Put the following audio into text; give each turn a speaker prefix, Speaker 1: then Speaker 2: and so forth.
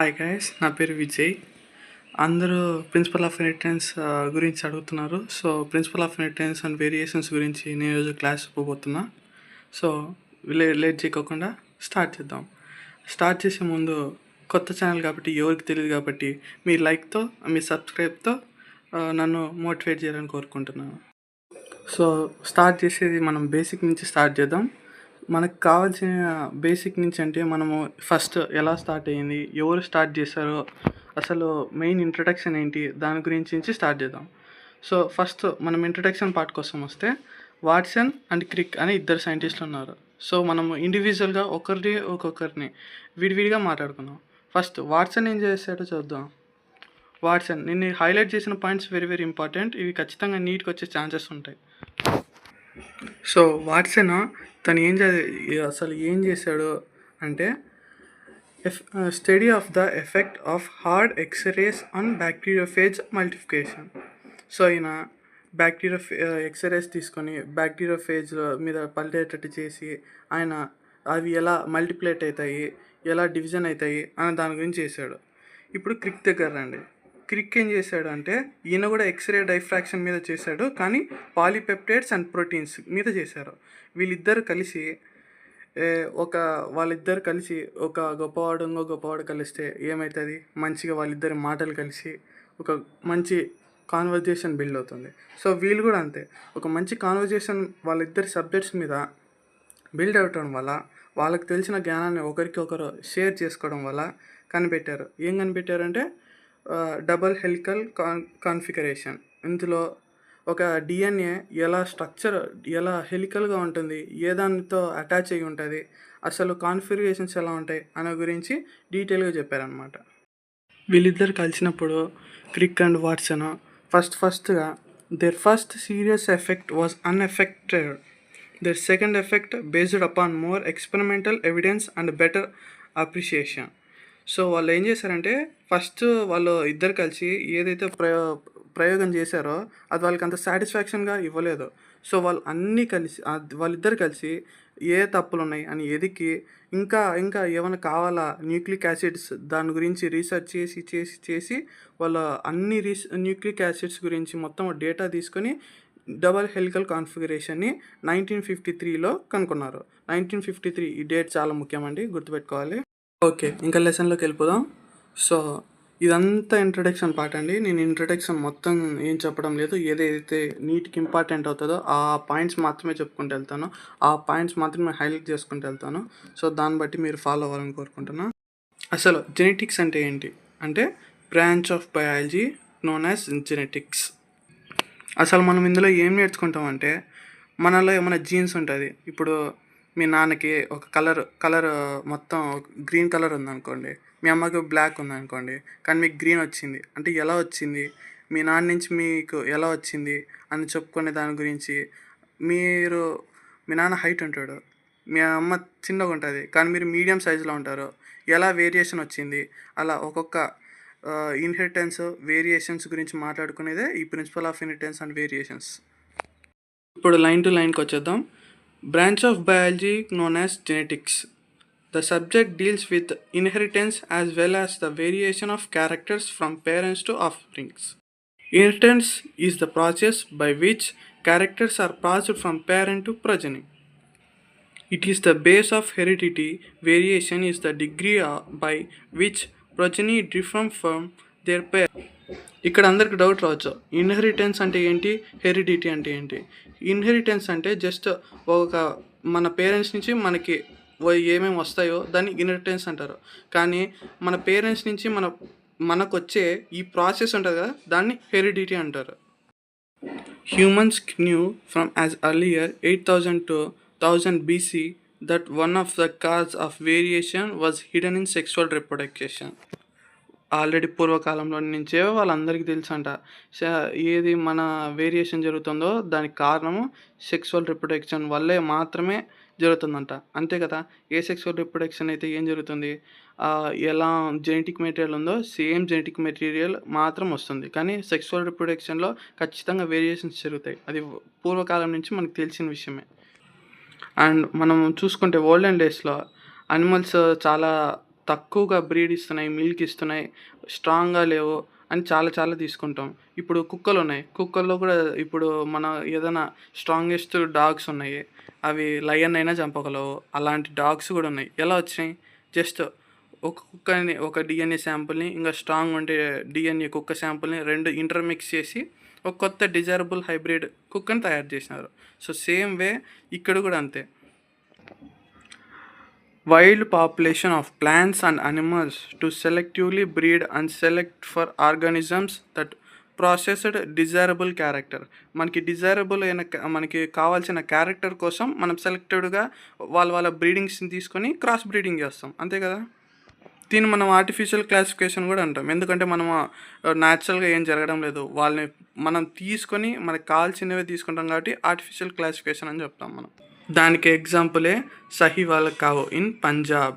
Speaker 1: Hi guys, నా పేరు విజయ్. అందరూ ప్రిన్సిపల్ ఆఫ్ ఇన్హెరిటెన్స్ గురించి అడుగుతున్నారు. So principle of inheritance and variations గురించి నేను ఈరోజు క్లాస్ చెప్పబోతున్నా. సో లేట్ చేయకోకుండా స్టార్ట్ చేద్దాం. స్టార్ట్ చేసే ముందు కొత్త ఛానల్ కాబట్టి ఎవరికి తెలియదు కాబట్టి మీ లైక్తో మీ సబ్స్క్రైబ్తో నన్ను మోటివేట్ చేయాలని కోరుకుంటున్నాను. సో స్టార్ట్ చేసేది మనం బేసిక్ నుంచి స్టార్ట్ చేద్దాం. మనకు కావాల్సిన బేసిక్ నుంచి అంటే మనము ఫస్ట్ ఎలా స్టార్ట్ అయ్యింది, ఎవరు స్టార్ట్ చేశారో, అసలు మెయిన్ ఇంట్రడక్షన్ ఏంటి, దాని గురించి నుంచి స్టార్ట్ చేద్దాం. సో ఫస్ట్ మనం ఇంట్రడక్షన్ పార్ట్ కోసం వస్తే వాట్సన్ అండ్ క్రిక్ అని ఇద్దరు సైంటిస్టులు ఉన్నారు. సో మనము ఇండివిజువల్గా ఒక్కొక్కరిని విడివిడిగా మాట్లాడుకుందాం. ఫస్ట్ వాట్సన్ ఏం చేశాడో చూద్దాం. వాట్సన్, నేను హైలైట్ చేసిన పాయింట్స్ వెరీ వెరీ ఇంపార్టెంట్. ఇవి ఖచ్చితంగా నీట్గా వచ్చే ఛాన్సెస్ ఉంటాయి. సో వాట్సన్ తను అసలు ఏం చేశాడు అంటే study of the effect of hard x rays on bacteriophage multiplication. So ఈయన ఎక్స్రేస్ తీసుకొని బ్యాక్టీరియోఫేజ్ మీద పల్లేటట్టు చేసి ఆయన అవి ఎలా మల్టిప్లేట్ అవుతాయి, ఎలా డివిజన్ అవుతాయి అనే దాని గురించి చేశాడు. ఇప్పుడు క్రిక్ దగ్గర రండి. క్రిక్ ఏం చేశాడు అంటే ఈయన కూడా ఎక్స్రే డైఫ్రాక్షన్ మీద చేశాడు, కానీ పాలీపెప్టైడ్స్ అండ్ ప్రోటీన్స్ మీద చేశారు. వాళ్ళిద్దరు కలిసి ఒక గొప్పవాడు కలిస్తే ఏమవుతుంది, మంచిగా వాళ్ళిద్దరి మాటలు కలిసి ఒక మంచి కాన్వర్జేషన్ బిల్డ్ అవుతుంది. సో వీళ్ళు కూడా అంతే, ఒక మంచి కాన్వర్జేషన్ వాళ్ళిద్దరి సబ్జెక్ట్స్ మీద బిల్డ్ అవ్వటం వల్ల వాళ్ళకి తెలిసిన జ్ఞానాన్ని ఒకరికి ఒకరు షేర్ చేసుకోవడం వల్ల ఏం కనిపెట్టారంటే డబల్ హెలికల్ కాన్ఫిగరేషన్. ఇందులో ఒక డిఎన్ఏ ఎలా హెలికల్గా ఉంటుంది, ఏ దానితో అటాచ్ అయ్యి ఉంటుంది, అసలు కాన్ఫిగరేషన్స్ ఎలా ఉంటాయి అనే గురించి డీటెయిల్గా చెప్పారనమాట. వీళ్ళిద్దరు కలిసినప్పుడు క్రిక్ అండ్ వాట్సన్ ఫస్ట్గా their first serious effect was unaffected. Their second effect based upon more experimental evidence and better appreciation. So వాళ్ళు ఏం చేశారంటే ఫస్ట్ వాళ్ళు ఇద్దరు కలిసి ఏదైతే ప్రయోగం చేశారో అది వాళ్ళకి అంత సాటిస్ఫాక్షన్గా ఇవ్వలేదు. సో వాళ్ళిద్దరు కలిసి ఏ తప్పులు ఉన్నాయి అని ఎదికి ఇంకా ఏమైనా కావాలా, న్యూక్లిక్ యాసిడ్స్ దాని గురించి రీసెర్చ్ చేసి వాళ్ళ అన్ని న్యూక్లిక్ యాసిడ్స్ గురించి మొత్తం డేటా తీసుకొని డబల్ హెలికల్ కాన్ఫిగరేషన్ని 1953లో కనుక్కున్నారు. 1953 ఈ డేట్ చాలా ముఖ్యమండి, గుర్తుపెట్టుకోవాలి. ఓకే, ఇంకా లెసన్లోకి వెళ్ళిపోదాం. సో ఇదంతా ఇంట్రడక్షన్ పార్ట్ అండి. నేను ఇంట్రడక్షన్ మొత్తం ఏం చెప్పడం లేదు, ఏదైతే నీట్కి ఇంపార్టెంట్ అవుతుందో ఆ పాయింట్స్ మాత్రమే చెప్పుకుంటూ వెళ్తాను, ఆ పాయింట్స్ మాత్రమే హైలైట్ చేసుకుంటూ వెళ్తాను. సో దాన్ని బట్టి మీరు ఫాలో అవ్వాలని కోరుకుంటున్నాను. అసలు జెనెటిక్స్ అంటే ఏంటి అంటే branch of biology known as genetics. అసలు మనం ఇందులో ఏం నేర్చుకుంటామంటే మనలో ఏమైనా జీన్స్ ఉంటుంది. ఇప్పుడు మీ నాన్నకి ఒక కలర్ మొత్తం గ్రీన్ కలర్ ఉందనుకోండి, మీ అమ్మకి బ్లాక్ ఉందనుకోండి, కానీ మీకు గ్రీన్ వచ్చింది అంటే ఎలా వచ్చింది, మీ నాన్న నుంచి మీకు ఎలా వచ్చింది అని చెప్పుకునే దాని గురించి. మీ నాన్న హైట్ ఉంటాడు, మీ అమ్మ చిన్నగా ఉంటుంది కానీ మీరు మీడియం సైజులో ఉంటారు, ఎలా వేరియేషన్ వచ్చింది, అలా ఒక్కొక్క ఇన్హెరిటెన్స్ వేరియేషన్స్ గురించి మాట్లాడుకునేదే ఈ principle of inheritance and variations. ఇప్పుడు లైన్ టు లైన్కి వచ్చేద్దాం. Branch of biology known as genetics. The subject deals with inheritance as well as the variation of characters from parents to offsprings. Inheritance is the process by which characters are passed from parent to progeny. It is the base of heredity. Variation is the degree by which progeny differ from their parents. ఇక్కడ అందరికి doubt రావచ్చు, inheritance అంటే ఏంటి, heredity అంటే ఏంటి. Inheritance అంటే just మన parents నుంచి మనకి ఏమేమి వస్తాయో దాన్ని ఇన్హెరిటెన్స్ అంటారు. కానీ మన పేరెంట్స్ నుంచి మనకు వచ్చే ఈ ప్రాసెస్ ఉంటుంది కదా, దాన్ని హెరిడిటీ అంటారు. Humans new from as earlier 8000 to 1000 BC that one of the causes of variation was hidden in sexual reproduction. Already పూర్వకాలంలో నుంచే వాళ్ళందరికీ తెలుసంట ఏది మన వేరియేషన్ జరుగుతుందో దానికి కారణము సెక్సువల్ రిప్రొడక్షన్ వల్లే మాత్రమే జరుగుతుందంట. అంతే కదా, ఏ సెక్సువల్ రిప్రొడక్షన్ అయితే ఏం జరుగుతుంది, ఎలా జెనెటిక్ మెటీరియల్ ఉందో సేమ్ జెనెటిక్ మెటీరియల్ మాత్రం వస్తుంది, కానీ సెక్సువల్ రిప్రొడక్షన్లో ఖచ్చితంగా వేరియేషన్స్ జరుగుతాయి. అది పూర్వకాలం నుంచి మనకు తెలిసిన విషయమే. అండ్ మనం చూసుకుంటే ఓల్డెన్ డేస్లో అనిమల్స్ చాలా తక్కువగా బ్రీడ్ ఇస్తున్నాయి, మిల్క్ ఇస్తున్నాయి, స్ట్రాంగ్‌గా లేవు అని చాలా చాలా తీసుకుంటాం. ఇప్పుడు కుక్కలున్నాయి. కుక్కల్లో కూడా ఇప్పుడు మన ఏదైనా స్ట్రాంగెస్ట్ డాగ్స్ ఉన్నాయి. అవి లయన్ అయినా చంపగలవు. అలాంటి డాగ్స్ కూడా ఉన్నాయి. ఎలా వచ్చినాయి? జస్ట్ ఒక కుక్కని ఒక డీఎన్ఏ శాంపుల్‌ని ఇంకా స్ట్రాంగ్ ఉండే డీఎన్ఏ కుక్క శాంపుల్‌ని 2 ఇంటర్మిక్స్ చేసి ఒక కొత్త డిజైరబుల్ హైబ్రిడ్ కుక్కని తయారు చేసినారు. సో సేమ్ వే ఇక్కడ కూడా అంతే. Wild population of plants and animals to selectively breed and select for organisms that processed desirable character. మనకి డిజైరబుల్ అయిన మనకి కావాల్సిన క్యారెక్టర్ కోసం మనం సెలెక్టెడ్గా వాళ్ళ బ్రీడింగ్స్ని తీసుకొని క్రాస్ బ్రీడింగ్ చేస్తాం, అంతే కదా. దీన్ని మనం ఆర్టిఫిషియల్ క్లాసిఫికేషన్ కూడా అంటాం. ఎందుకంటే మనం న్యాచురల్గా ఏం జరగడం లేదు, వాళ్ళని మనం తీసుకొని మనకు కావాల్సినవే తీసుకుంటాం కాబట్టి ఆర్టిఫిషియల్ క్లాసిఫికేషన్ అని చెప్తాం మనం. దానికి ఎగ్జాంపులే సహివాల్ కావ్ ఇన్ పంజాబ్.